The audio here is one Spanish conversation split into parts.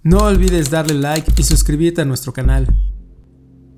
No olvides darle like y suscribirte a nuestro canal.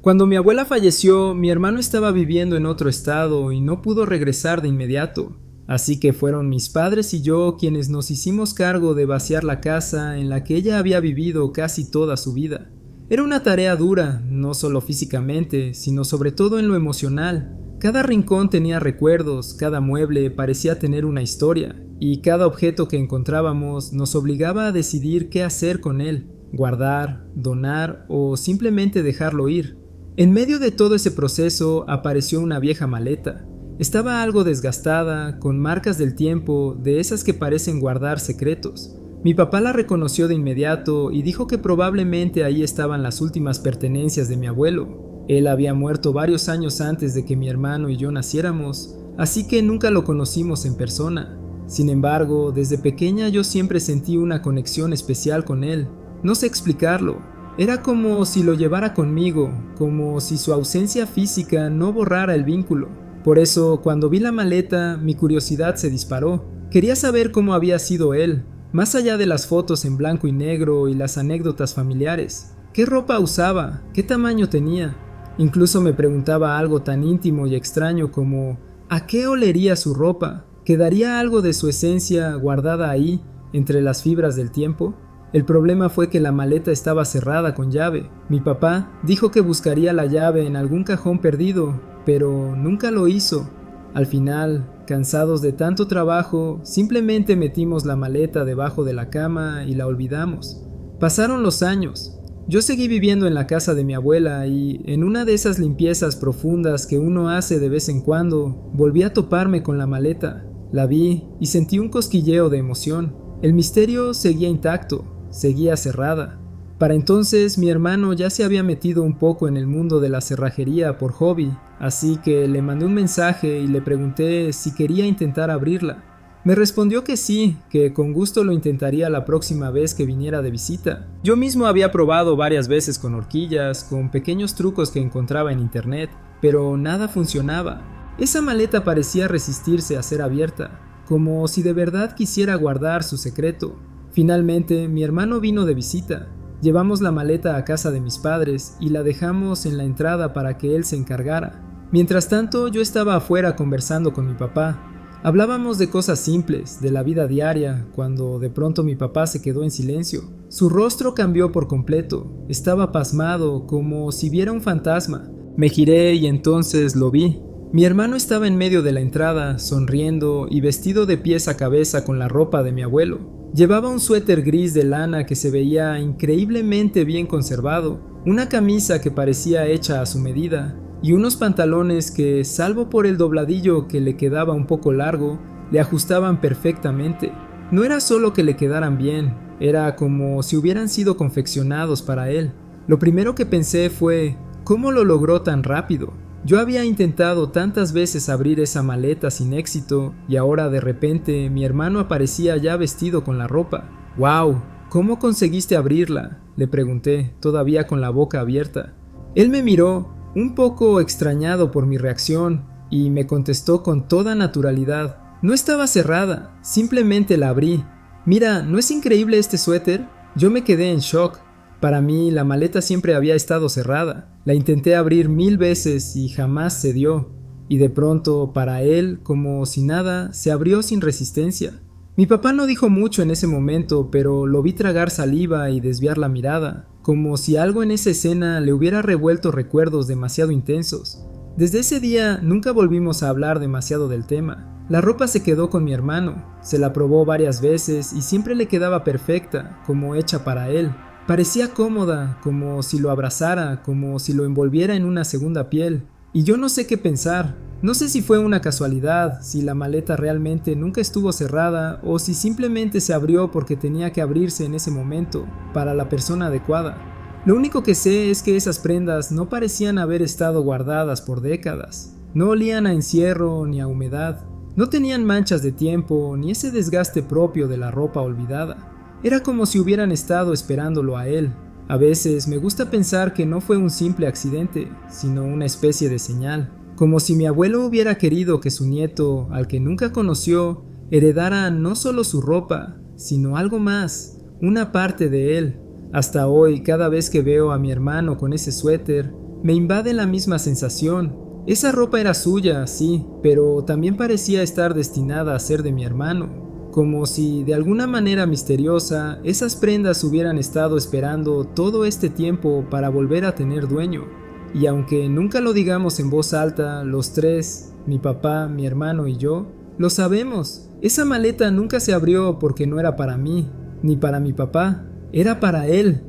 Cuando mi abuela falleció, mi hermano estaba viviendo en otro estado y no pudo regresar de inmediato. Así que fueron mis padres y yo quienes nos hicimos cargo de vaciar la casa en la que ella había vivido casi toda su vida. Era una tarea dura, no solo físicamente, sino sobre todo en lo emocional. Cada rincón tenía recuerdos, cada mueble parecía tener una historia, y cada objeto que encontrábamos nos obligaba a decidir qué hacer con él, guardar, donar o simplemente dejarlo ir. En medio de todo ese proceso apareció una vieja maleta. Estaba algo desgastada, con marcas del tiempo, de esas que parecen guardar secretos. Mi papá la reconoció de inmediato y dijo que probablemente ahí estaban las últimas pertenencias de mi abuelo. Él había muerto varios años antes de que mi hermano y yo naciéramos, así que nunca lo conocimos en persona. Sin embargo, desde pequeña yo siempre sentí una conexión especial con él. No sé explicarlo. Era como si lo llevara conmigo, como si su ausencia física no borrara el vínculo. Por eso, cuando vi la maleta, mi curiosidad se disparó. Quería saber cómo había sido él, más allá de las fotos en blanco y negro y las anécdotas familiares. ¿Qué ropa usaba? ¿Qué tamaño tenía? Incluso me preguntaba algo tan íntimo y extraño como ¿a qué olería su ropa? ¿Quedaría algo de su esencia guardada ahí, entre las fibras del tiempo? El problema fue que la maleta estaba cerrada con llave. Mi papá dijo que buscaría la llave en algún cajón perdido, pero nunca lo hizo. Al final, cansados de tanto trabajo, simplemente metimos la maleta debajo de la cama y la olvidamos. Pasaron los años. Yo seguí viviendo en la casa de mi abuela y, en una de esas limpiezas profundas que uno hace de vez en cuando, volví a toparme con la maleta. La vi y sentí un cosquilleo de emoción. El misterio seguía intacto, seguía cerrada. Para entonces mi hermano ya se había metido un poco en el mundo de la cerrajería por hobby, así que le mandé un mensaje y le pregunté si quería intentar abrirla. Me respondió que sí, que con gusto lo intentaría la próxima vez que viniera de visita. Yo mismo había probado varias veces con horquillas, con pequeños trucos que encontraba en internet, pero nada funcionaba. Esa maleta parecía resistirse a ser abierta, como si de verdad quisiera guardar su secreto. Finalmente, mi hermano vino de visita. Llevamos la maleta a casa de mis padres y la dejamos en la entrada para que él se encargara. Mientras tanto, yo estaba afuera conversando con mi papá. Hablábamos de cosas simples, de la vida diaria, cuando de pronto mi papá se quedó en silencio. Su rostro cambió por completo. Estaba pasmado, como si viera un fantasma. Me giré y entonces lo vi. Mi hermano estaba en medio de la entrada, sonriendo y vestido de pies a cabeza con la ropa de mi abuelo. Llevaba un suéter gris de lana que se veía increíblemente bien conservado, una camisa que parecía hecha a su medida, y unos pantalones que, salvo por el dobladillo que le quedaba un poco largo, le ajustaban perfectamente. No era solo que le quedaran bien, era como si hubieran sido confeccionados para él. Lo primero que pensé fue, ¿cómo lo logró tan rápido? Yo había intentado tantas veces abrir esa maleta sin éxito y ahora de repente mi hermano aparecía ya vestido con la ropa. ¡Wow! ¿Cómo conseguiste abrirla?, le pregunté, todavía con la boca abierta. Él me miró, un poco extrañado por mi reacción, y me contestó con toda naturalidad. No estaba cerrada, simplemente la abrí. Mira, ¿no es increíble este suéter? Yo me quedé en shock. Para mí, la maleta siempre había estado cerrada. La intenté abrir 1000 veces y jamás se dio. Y de pronto, para él, como si nada, se abrió sin resistencia. Mi papá no dijo mucho en ese momento, pero lo vi tragar saliva y desviar la mirada, como si algo en esa escena le hubiera revuelto recuerdos demasiado intensos. Desde ese día nunca volvimos a hablar demasiado del tema. La ropa se quedó con mi hermano, se la probó varias veces y siempre le quedaba perfecta, como hecha para él. Parecía cómoda, como si lo abrazara, como si lo envolviera en una segunda piel. Y yo no sé qué pensar. No sé si fue una casualidad, si la maleta realmente nunca estuvo cerrada o si simplemente se abrió porque tenía que abrirse en ese momento, para la persona adecuada. Lo único que sé es que esas prendas no parecían haber estado guardadas por décadas. No olían a encierro ni a humedad. No tenían manchas de tiempo ni ese desgaste propio de la ropa olvidada. Era como si hubieran estado esperándolo a él. A veces me gusta pensar que no fue un simple accidente, sino una especie de señal. Como si mi abuelo hubiera querido que su nieto, al que nunca conoció, heredara no solo su ropa, sino algo más, una parte de él. Hasta hoy, cada vez que veo a mi hermano con ese suéter, me invade la misma sensación. Esa ropa era suya, sí, pero también parecía estar destinada a ser de mi hermano, como si de alguna manera misteriosa esas prendas hubieran estado esperando todo este tiempo para volver a tener dueño. Y aunque nunca lo digamos en voz alta, los tres, mi papá, mi hermano y yo, lo sabemos. Esa maleta nunca se abrió porque no era para mí, ni para mi papá, era para él.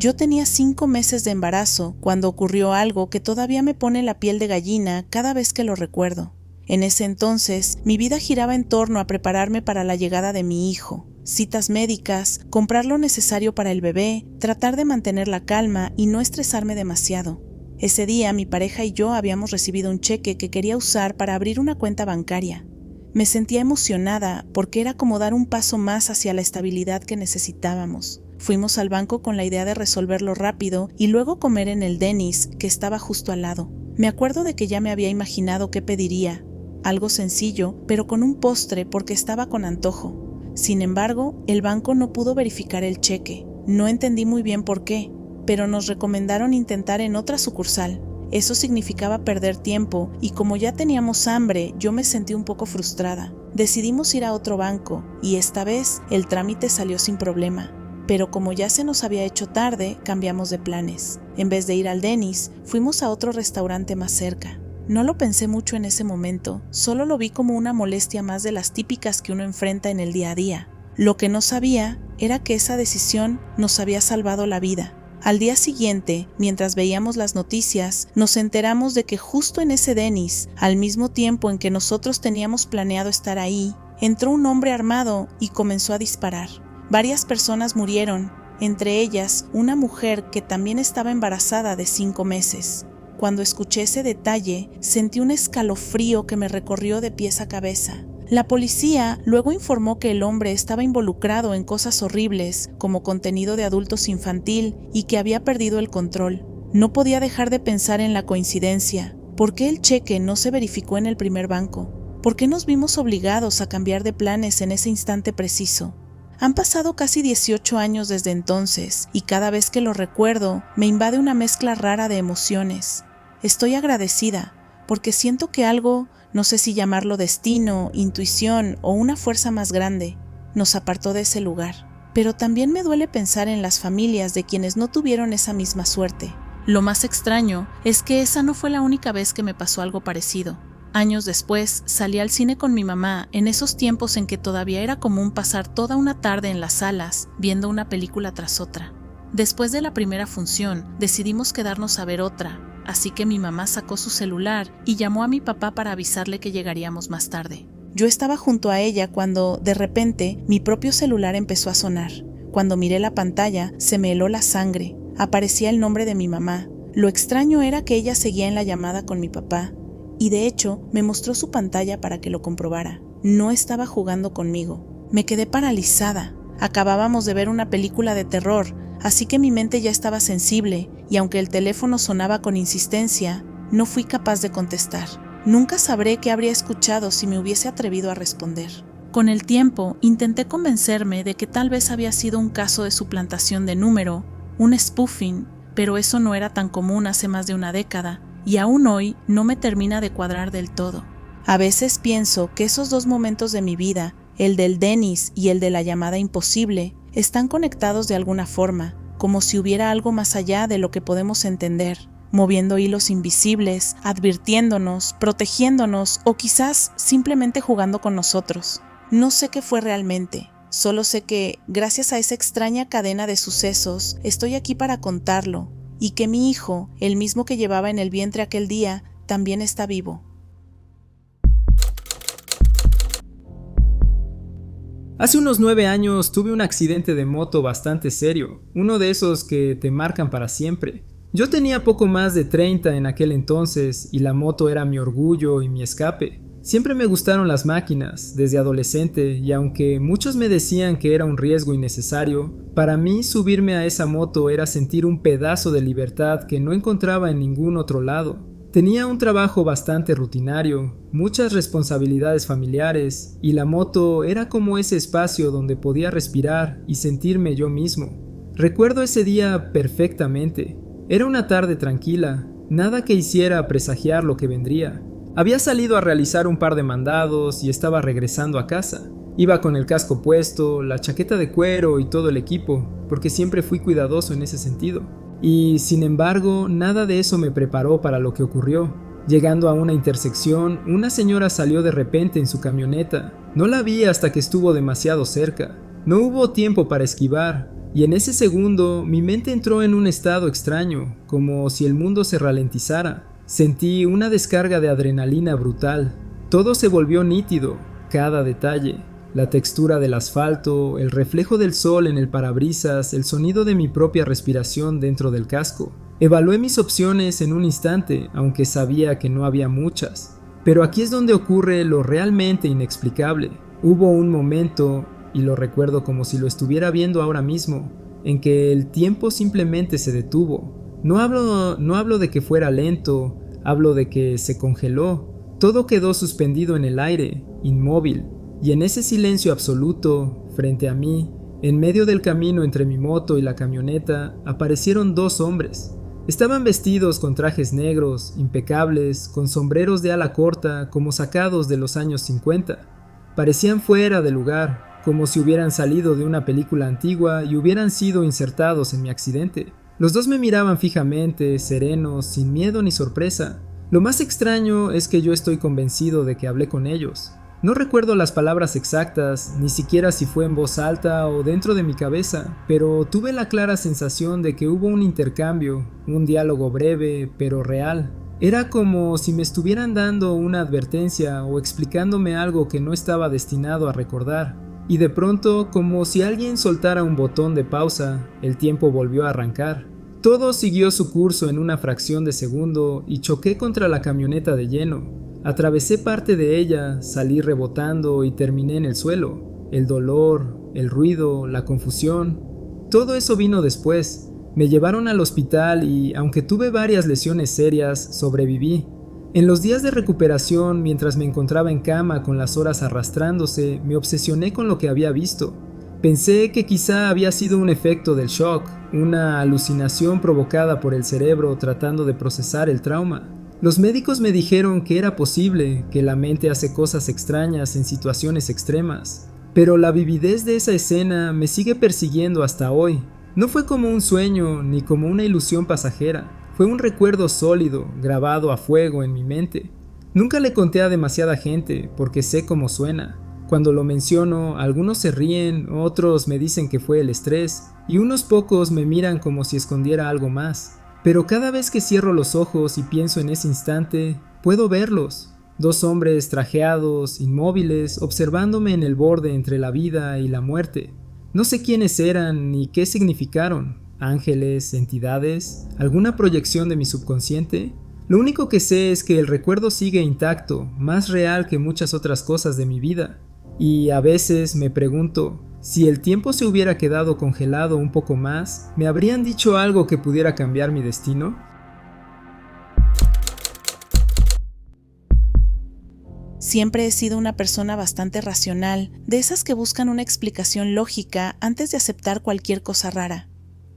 Yo tenía 5 meses de embarazo cuando ocurrió algo que todavía me pone la piel de gallina cada vez que lo recuerdo. En ese entonces, mi vida giraba en torno a prepararme para la llegada de mi hijo, citas médicas, comprar lo necesario para el bebé, tratar de mantener la calma y no estresarme demasiado. Ese día, mi pareja y yo habíamos recibido un cheque que quería usar para abrir una cuenta bancaria. Me sentía emocionada porque era como dar un paso más hacia la estabilidad que necesitábamos. Fuimos al banco con la idea de resolverlo rápido y luego comer en el Denny's, que estaba justo al lado. Me acuerdo de que ya me había imaginado qué pediría. Algo sencillo, pero con un postre porque estaba con antojo. Sin embargo, el banco no pudo verificar el cheque. No entendí muy bien por qué, pero nos recomendaron intentar en otra sucursal. Eso significaba perder tiempo y como ya teníamos hambre, yo me sentí un poco frustrada. Decidimos ir a otro banco y esta vez el trámite salió sin problema. Pero como ya se nos había hecho tarde, cambiamos de planes. En vez de ir al Denny's, fuimos a otro restaurante más cerca. No lo pensé mucho en ese momento, solo lo vi como una molestia más de las típicas que uno enfrenta en el día a día. Lo que no sabía era que esa decisión nos había salvado la vida. Al día siguiente, mientras veíamos las noticias, nos enteramos de que justo en ese Denny's, al mismo tiempo en que nosotros teníamos planeado estar ahí, entró un hombre armado y comenzó a disparar. Varias personas murieron, entre ellas una mujer que también estaba embarazada de 5 meses. Cuando escuché ese detalle, sentí un escalofrío que me recorrió de pies a cabeza. La policía luego informó que el hombre estaba involucrado en cosas horribles, como contenido de adultos infantil, y que había perdido el control. No podía dejar de pensar en la coincidencia. ¿Por qué el cheque no se verificó en el primer banco? ¿Por qué nos vimos obligados a cambiar de planes en ese instante preciso? Han pasado casi 18 años desde entonces, y cada vez que lo recuerdo, me invade una mezcla rara de emociones. Estoy agradecida, porque siento que algo, no sé si llamarlo destino, intuición o una fuerza más grande, nos apartó de ese lugar. Pero también me duele pensar en las familias de quienes no tuvieron esa misma suerte. Lo más extraño es que esa no fue la única vez que me pasó algo parecido. Años después, salí al cine con mi mamá en esos tiempos en que todavía era común pasar toda una tarde en las salas viendo una película tras otra. Después de la primera función, decidimos quedarnos a ver otra, así que mi mamá sacó su celular y llamó a mi papá para avisarle que llegaríamos más tarde. Yo estaba junto a ella cuando, de repente, mi propio celular empezó a sonar. Cuando miré la pantalla, se me heló la sangre. Aparecía el nombre de mi mamá. Lo extraño era que ella seguía en la llamada con mi papá. Y de hecho, me mostró su pantalla para que lo comprobara. No estaba jugando conmigo. Me quedé paralizada. Acabábamos de ver una película de terror, así que mi mente ya estaba sensible, y aunque el teléfono sonaba con insistencia, no fui capaz de contestar. Nunca sabré qué habría escuchado si me hubiese atrevido a responder. Con el tiempo, intenté convencerme de que tal vez había sido un caso de suplantación de número, un spoofing, pero eso no era tan común hace más de una década, y aún hoy no me termina de cuadrar del todo. A veces pienso que esos dos momentos de mi vida, el del Denny's y el de la llamada imposible, están conectados de alguna forma, como si hubiera algo más allá de lo que podemos entender, moviendo hilos invisibles, advirtiéndonos, protegiéndonos o quizás simplemente jugando con nosotros. No sé qué fue realmente, solo sé que, gracias a esa extraña cadena de sucesos, estoy aquí para contarlo, y que mi hijo, el mismo que llevaba en el vientre aquel día, también está vivo. Hace unos 9 años tuve un accidente de moto bastante serio, uno de esos que te marcan para siempre. Yo tenía poco más de 30 en aquel entonces y la moto era mi orgullo y mi escape. Siempre me gustaron las máquinas, desde adolescente, y aunque muchos me decían que era un riesgo innecesario, para mí subirme a esa moto era sentir un pedazo de libertad que no encontraba en ningún otro lado. Tenía un trabajo bastante rutinario, muchas responsabilidades familiares, y la moto era como ese espacio donde podía respirar y sentirme yo mismo. Recuerdo ese día perfectamente. Era una tarde tranquila, nada que hiciera presagiar lo que vendría. Había salido a realizar un par de mandados y estaba regresando a casa. Iba con el casco puesto, la chaqueta de cuero y todo el equipo, porque siempre fui cuidadoso en ese sentido. Y, sin embargo, nada de eso me preparó para lo que ocurrió. Llegando a una intersección, una señora salió de repente en su camioneta. No la vi hasta que estuvo demasiado cerca. No hubo tiempo para esquivar, y en ese segundo mi mente entró en un estado extraño, como si el mundo se ralentizara. Sentí una descarga de adrenalina brutal. Todo se volvió nítido, cada detalle. La textura del asfalto, el reflejo del sol en el parabrisas, el sonido de mi propia respiración dentro del casco. Evalué mis opciones en un instante, aunque sabía que no había muchas. Pero aquí es donde ocurre lo realmente inexplicable. Hubo un momento, y lo recuerdo como si lo estuviera viendo ahora mismo, en que el tiempo simplemente se detuvo. No hablo de que fuera lento, hablo de que se congeló. Todo quedó suspendido en el aire, inmóvil. Y en ese silencio absoluto, frente a mí, en medio del camino entre mi moto y la camioneta, aparecieron dos hombres. Estaban vestidos con trajes negros, impecables, con sombreros de ala corta como sacados de los años 50. Parecían fuera de lugar, como si hubieran salido de una película antigua y hubieran sido insertados en mi accidente. Los dos me miraban fijamente, serenos, sin miedo ni sorpresa. Lo más extraño es que yo estoy convencido de que hablé con ellos. No recuerdo las palabras exactas, ni siquiera si fue en voz alta o dentro de mi cabeza, pero tuve la clara sensación de que hubo un intercambio, un diálogo breve, pero real. Era como si me estuvieran dando una advertencia o explicándome algo que no estaba destinado a recordar. Y de pronto, como si alguien soltara un botón de pausa, el tiempo volvió a arrancar. Todo siguió su curso en una fracción de segundo y choqué contra la camioneta de lleno. Atravesé parte de ella, salí rebotando y terminé en el suelo. El dolor, el ruido, la confusión, todo eso vino después. Me llevaron al hospital y, aunque tuve varias lesiones serias, sobreviví. En los días de recuperación, mientras me encontraba en cama con las horas arrastrándose, me obsesioné con lo que había visto. Pensé que quizá había sido un efecto del shock, una alucinación provocada por el cerebro tratando de procesar el trauma. Los médicos me dijeron que era posible, que la mente hace cosas extrañas en situaciones extremas, pero la vividez de esa escena me sigue persiguiendo hasta hoy. No fue como un sueño ni como una ilusión pasajera, fue un recuerdo sólido, grabado a fuego en mi mente. Nunca le conté a demasiada gente porque sé cómo suena. Cuando lo menciono, algunos se ríen, otros me dicen que fue el estrés, y unos pocos me miran como si escondiera algo más. Pero cada vez que cierro los ojos y pienso en ese instante, puedo verlos. Dos hombres trajeados, inmóviles, observándome en el borde entre la vida y la muerte. No sé quiénes eran ni qué significaron. ¿Ángeles, entidades, alguna proyección de mi subconsciente? Lo único que sé es que el recuerdo sigue intacto, más real que muchas otras cosas de mi vida. Y a veces me pregunto, si el tiempo se hubiera quedado congelado un poco más, ¿me habrían dicho algo que pudiera cambiar mi destino? Siempre he sido una persona bastante racional, de esas que buscan una explicación lógica antes de aceptar cualquier cosa rara.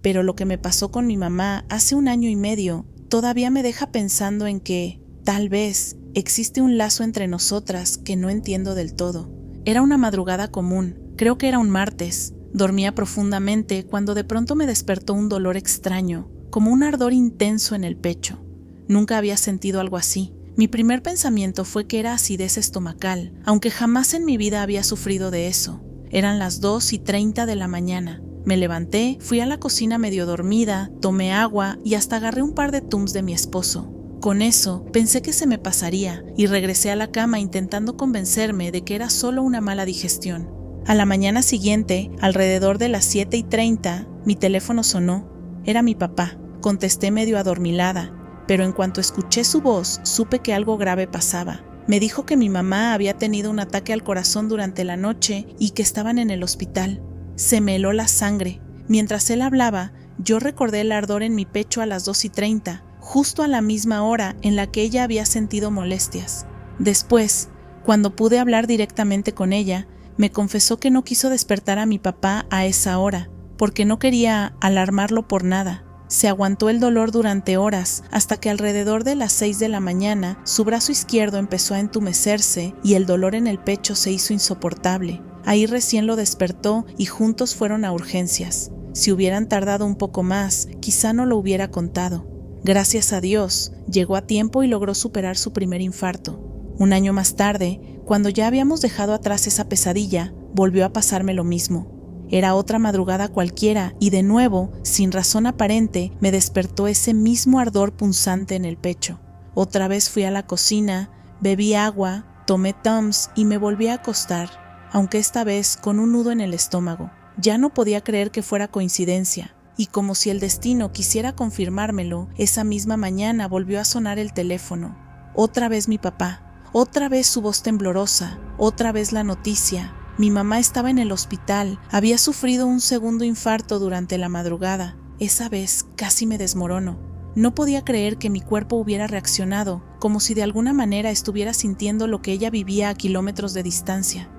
Pero lo que me pasó con mi mamá hace 1 año y medio todavía me deja pensando en que, tal vez, existe un lazo entre nosotras que no entiendo del todo. Era una madrugada común, creo que era un martes. Dormía profundamente cuando de pronto me despertó un dolor extraño, como un ardor intenso en el pecho. Nunca había sentido algo así. Mi primer pensamiento fue que era acidez estomacal, aunque jamás en mi vida había sufrido de eso. Eran las 2:30 de la mañana. Me levanté, fui a la cocina medio dormida, tomé agua y hasta agarré un par de Tums de mi esposo. Con eso, pensé que se me pasaría y regresé a la cama intentando convencerme de que era solo una mala digestión. A la mañana siguiente, alrededor de las 7:30, mi teléfono sonó. Era mi papá. Contesté medio adormilada, pero en cuanto escuché su voz, supe que algo grave pasaba. Me dijo que mi mamá había tenido un ataque al corazón durante la noche y que estaban en el hospital. Se me heló la sangre. Mientras él hablaba, yo recordé el ardor en mi pecho a las 2:30, justo a la misma hora en la que ella había sentido molestias. Después, cuando pude hablar directamente con ella, me confesó que no quiso despertar a mi papá a esa hora, porque no quería alarmarlo por nada. Se aguantó el dolor durante horas hasta que alrededor de las 6 de la mañana su brazo izquierdo empezó a entumecerse y el dolor en el pecho se hizo insoportable. Ahí recién lo despertó y juntos fueron a urgencias. Si hubieran tardado un poco más, quizá no lo hubiera contado. Gracias a Dios, llegó a tiempo y logró superar su primer infarto. Un año más tarde, cuando ya habíamos dejado atrás esa pesadilla, volvió a pasarme lo mismo. Era otra madrugada cualquiera y de nuevo, sin razón aparente, me despertó ese mismo ardor punzante en el pecho. Otra vez fui a la cocina, bebí agua, tomé Tums y me volví a acostar, aunque esta vez con un nudo en el estómago. Ya no podía creer que fuera coincidencia, y como si el destino quisiera confirmármelo, esa misma mañana volvió a sonar el teléfono. Otra vez mi papá, otra vez su voz temblorosa, otra vez la noticia. Mi mamá estaba en el hospital, había sufrido un segundo infarto durante la madrugada. Esa vez casi me desmorono. No podía creer que mi cuerpo hubiera reaccionado, como si de alguna manera estuviera sintiendo lo que ella vivía a kilómetros de distancia.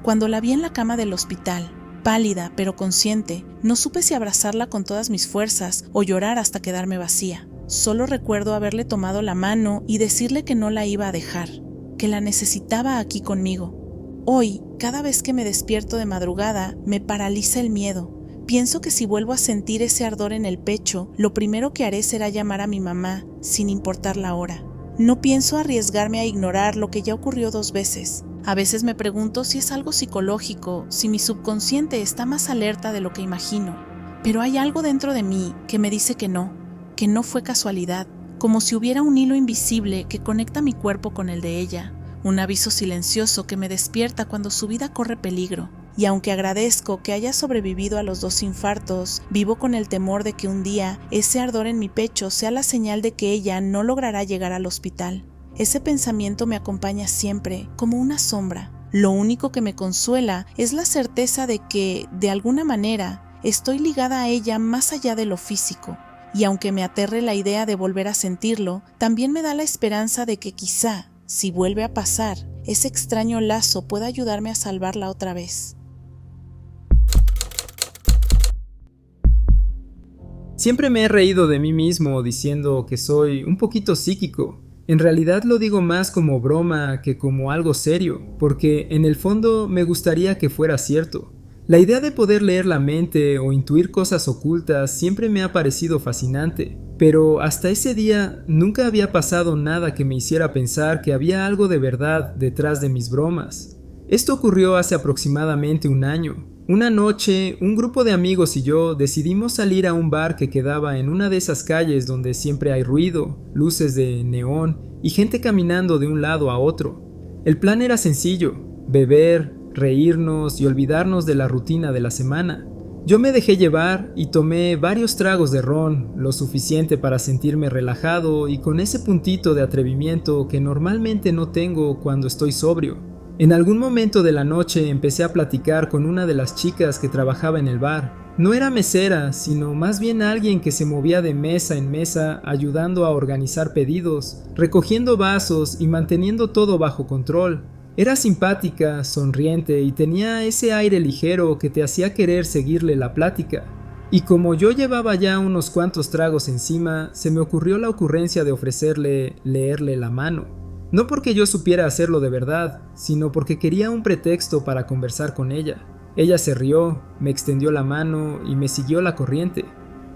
Cuando la vi en la cama del hospital, pálida pero consciente, no supe si abrazarla con todas mis fuerzas o llorar hasta quedarme vacía. Solo recuerdo haberle tomado la mano y decirle que no la iba a dejar, que la necesitaba aquí conmigo. Hoy, cada vez que me despierto de madrugada, me paraliza el miedo. Pienso que si vuelvo a sentir ese ardor en el pecho, lo primero que haré será llamar a mi mamá, sin importar la hora. No pienso arriesgarme a ignorar lo que ya ocurrió 2 veces. A veces me pregunto si es algo psicológico, si mi subconsciente está más alerta de lo que imagino. Pero hay algo dentro de mí que me dice que no fue casualidad, como si hubiera un hilo invisible que conecta mi cuerpo con el de ella. Un aviso silencioso que me despierta cuando su vida corre peligro. Y aunque agradezco que haya sobrevivido a los 2 infartos, vivo con el temor de que un día ese ardor en mi pecho sea la señal de que ella no logrará llegar al hospital. Ese pensamiento me acompaña siempre, como una sombra. Lo único que me consuela es la certeza de que, de alguna manera, estoy ligada a ella más allá de lo físico. Y aunque me aterre la idea de volver a sentirlo, también me da la esperanza de que quizá, si vuelve a pasar, ese extraño lazo pueda ayudarme a salvarla otra vez. Siempre me he reído de mí mismo diciendo que soy un poquito psíquico. En realidad lo digo más como broma que como algo serio, porque en el fondo me gustaría que fuera cierto. La idea de poder leer la mente o intuir cosas ocultas siempre me ha parecido fascinante, pero hasta ese día nunca había pasado nada que me hiciera pensar que había algo de verdad detrás de mis bromas. Esto ocurrió hace aproximadamente 1 año. Una noche, un grupo de amigos y yo decidimos salir a un bar que quedaba en una de esas calles donde siempre hay ruido, luces de neón y gente caminando de un lado a otro. El plan era sencillo: beber, reírnos y olvidarnos de la rutina de la semana. Yo me dejé llevar y tomé varios tragos de ron, lo suficiente para sentirme relajado y con ese puntito de atrevimiento que normalmente no tengo cuando estoy sobrio. En algún momento de la noche empecé a platicar con una de las chicas que trabajaba en el bar. No era mesera, sino más bien alguien que se movía de mesa en mesa ayudando a organizar pedidos, recogiendo vasos y manteniendo todo bajo control. Era simpática, sonriente y tenía ese aire ligero que te hacía querer seguirle la plática. Y como yo llevaba ya unos cuantos tragos encima, se me ocurrió la ocurrencia de ofrecerle leerle la mano. No porque yo supiera hacerlo de verdad, sino porque quería un pretexto para conversar con ella. Ella se rió, me extendió la mano y me siguió la corriente.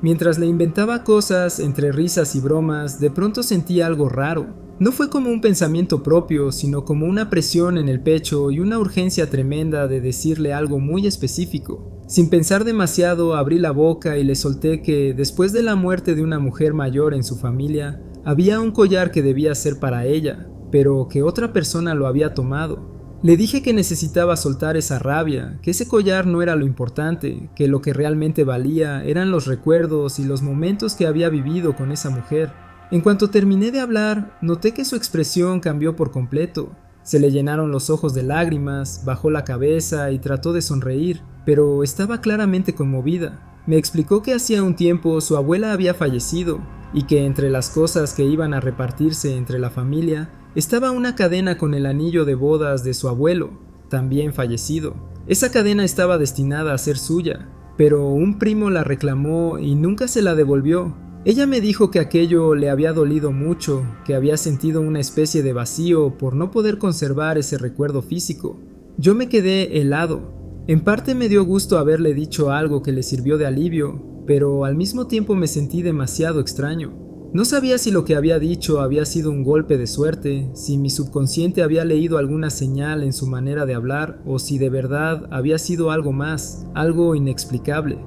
Mientras le inventaba cosas entre risas y bromas, de pronto sentí algo raro. No fue como un pensamiento propio, sino como una presión en el pecho y una urgencia tremenda de decirle algo muy específico. Sin pensar demasiado, abrí la boca y le solté que, después de la muerte de una mujer mayor en su familia, había un collar que debía ser para ella, pero que otra persona lo había tomado. Le dije que necesitaba soltar esa rabia, que ese collar no era lo importante, que lo que realmente valía eran los recuerdos y los momentos que había vivido con esa mujer. En cuanto terminé de hablar, noté que su expresión cambió por completo. Se le llenaron los ojos de lágrimas, bajó la cabeza y trató de sonreír, pero estaba claramente conmovida. Me explicó que hacía un tiempo su abuela había fallecido y que entre las cosas que iban a repartirse entre la familia estaba una cadena con el anillo de bodas de su abuelo, también fallecido. Esa cadena estaba destinada a ser suya, pero un primo la reclamó y nunca se la devolvió. Ella me dijo que aquello le había dolido mucho, que había sentido una especie de vacío por no poder conservar ese recuerdo físico. Yo me quedé helado. En parte me dio gusto haberle dicho algo que le sirvió de alivio, pero al mismo tiempo me sentí demasiado extraño. No sabía si lo que había dicho había sido un golpe de suerte, si mi subconsciente había leído alguna señal en su manera de hablar o si de verdad había sido algo más, algo inexplicable.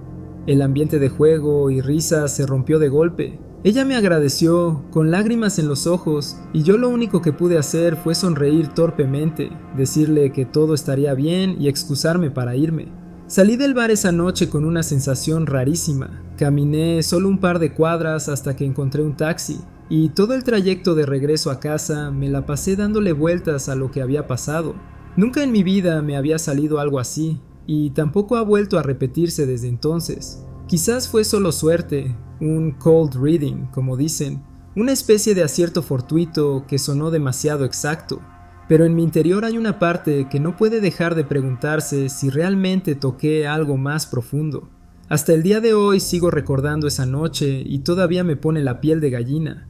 El ambiente de juego y risas se rompió de golpe. Ella me agradeció, con lágrimas en los ojos, y yo lo único que pude hacer fue sonreír torpemente, decirle que todo estaría bien y excusarme para irme. Salí del bar esa noche con una sensación rarísima. Caminé solo un par de cuadras hasta que encontré un taxi, y todo el trayecto de regreso a casa me la pasé dándole vueltas a lo que había pasado. Nunca en mi vida me había salido algo así, y tampoco ha vuelto a repetirse desde entonces. Quizás fue solo suerte, un cold reading, como dicen, una especie de acierto fortuito que sonó demasiado exacto, pero en mi interior hay una parte que no puede dejar de preguntarse si realmente toqué algo más profundo. Hasta el día de hoy sigo recordando esa noche y todavía me pone la piel de gallina.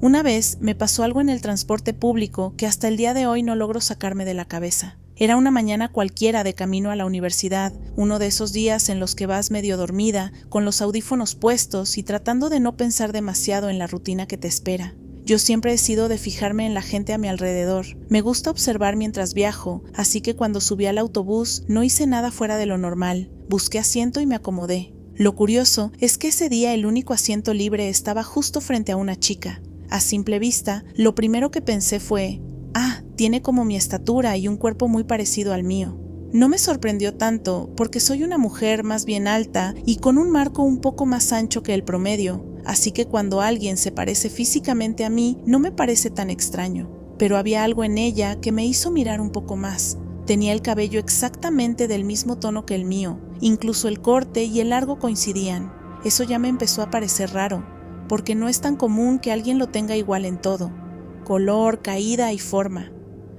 Una vez me pasó algo en el transporte público que hasta el día de hoy no logro sacarme de la cabeza. Era una mañana cualquiera de camino a la universidad, uno de esos días en los que vas medio dormida, con los audífonos puestos y tratando de no pensar demasiado en la rutina que te espera. Yo siempre he sido de fijarme en la gente a mi alrededor. Me gusta observar mientras viajo, así que cuando subí al autobús no hice nada fuera de lo normal. Busqué asiento y me acomodé. Lo curioso es que ese día el único asiento libre estaba justo frente a una chica. A simple vista, lo primero que pensé fue, tiene como mi estatura y un cuerpo muy parecido al mío. No me sorprendió tanto porque soy una mujer más bien alta y con un marco un poco más ancho que el promedio, así que cuando alguien se parece físicamente a mí no me parece tan extraño. Pero había algo en ella que me hizo mirar un poco más. Tenía el cabello exactamente del mismo tono que el mío, incluso el corte y el largo coincidían. Eso ya me empezó a parecer raro, porque no es tan común que alguien lo tenga igual en todo: color, caída y forma.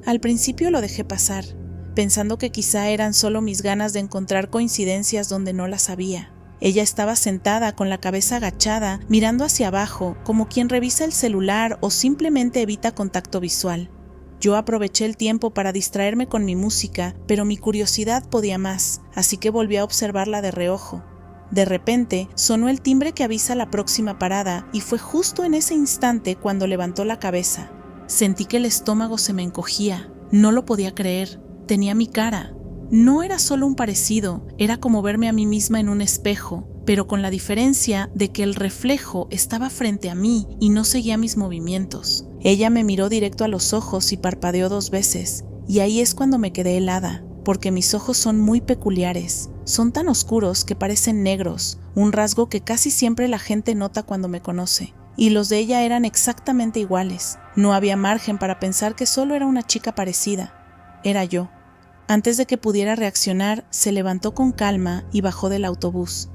Al principio lo dejé pasar, pensando que quizá eran solo mis ganas de encontrar coincidencias donde no las había. Ella estaba sentada con la cabeza agachada, mirando hacia abajo, como quien revisa el celular o simplemente evita contacto visual. Yo aproveché el tiempo para distraerme con mi música, pero mi curiosidad podía más, así que volví a observarla de reojo. De repente, sonó el timbre que avisa la próxima parada y fue justo en ese instante cuando levantó la cabeza. Sentí que el estómago se me encogía. No lo podía creer. Tenía mi cara. No era solo un parecido, era como verme a mí misma en un espejo, pero con la diferencia de que el reflejo estaba frente a mí y no seguía mis movimientos. Ella me miró directo a los ojos y parpadeó 2 veces, y ahí es cuando me quedé helada, porque mis ojos son muy peculiares. Son tan oscuros que parecen negros, un rasgo que casi siempre la gente nota cuando me conoce. Y los de ella eran exactamente iguales. No había margen para pensar que solo era una chica parecida. Era yo. Antes de que pudiera reaccionar, se levantó con calma y bajó del autobús.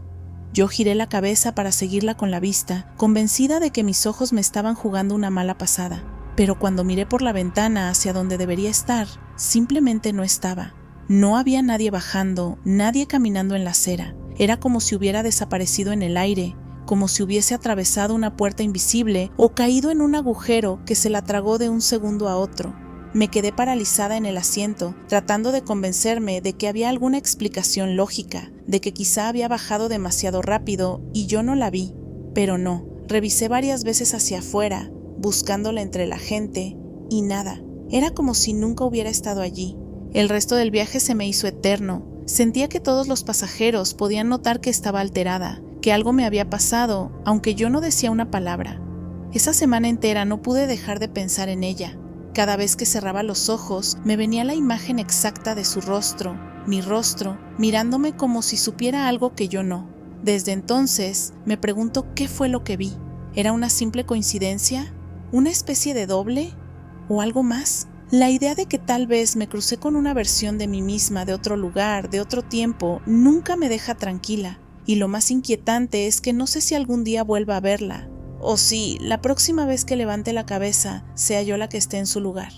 Yo giré la cabeza para seguirla con la vista, convencida de que mis ojos me estaban jugando una mala pasada. Pero cuando miré por la ventana hacia donde debería estar, simplemente no estaba. No había nadie bajando, nadie caminando en la acera. Era como si hubiera desaparecido en el aire, como si hubiese atravesado una puerta invisible o caído en un agujero que se la tragó de un segundo a otro. Me quedé paralizada en el asiento, tratando de convencerme de que había alguna explicación lógica, de que quizá había bajado demasiado rápido y yo no la vi. Pero no, revisé varias veces hacia afuera, buscándola entre la gente, y nada. Era como si nunca hubiera estado allí. El resto del viaje se me hizo eterno. Sentía que todos los pasajeros podían notar que estaba alterada, que algo me había pasado, aunque yo no decía una palabra. Esa semana entera no pude dejar de pensar en ella. Cada vez que cerraba los ojos, me venía la imagen exacta de su rostro, mi rostro, mirándome como si supiera algo que yo no. Desde entonces, me pregunto qué fue lo que vi. ¿Era una simple coincidencia? ¿Una especie de doble? ¿O algo más? La idea de que tal vez me crucé con una versión de mí misma de otro lugar, de otro tiempo, nunca me deja tranquila. Y lo más inquietante es que no sé si algún día vuelva a verla, o si la próxima vez que levante la cabeza sea yo la que esté en su lugar.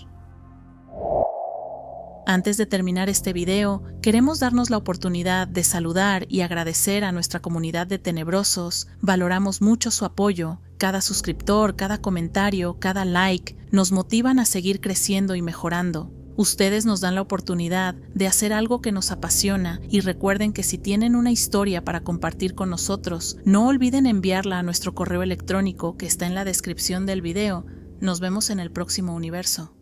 Antes de terminar este video, queremos darnos la oportunidad de saludar y agradecer a nuestra comunidad de tenebrosos. Valoramos mucho su apoyo. Cada suscriptor, cada comentario, cada like nos motivan a seguir creciendo y mejorando. Ustedes nos dan la oportunidad de hacer algo que nos apasiona y recuerden que si tienen una historia para compartir con nosotros, no olviden enviarla a nuestro correo electrónico que está en la descripción del video. Nos vemos en el próximo universo.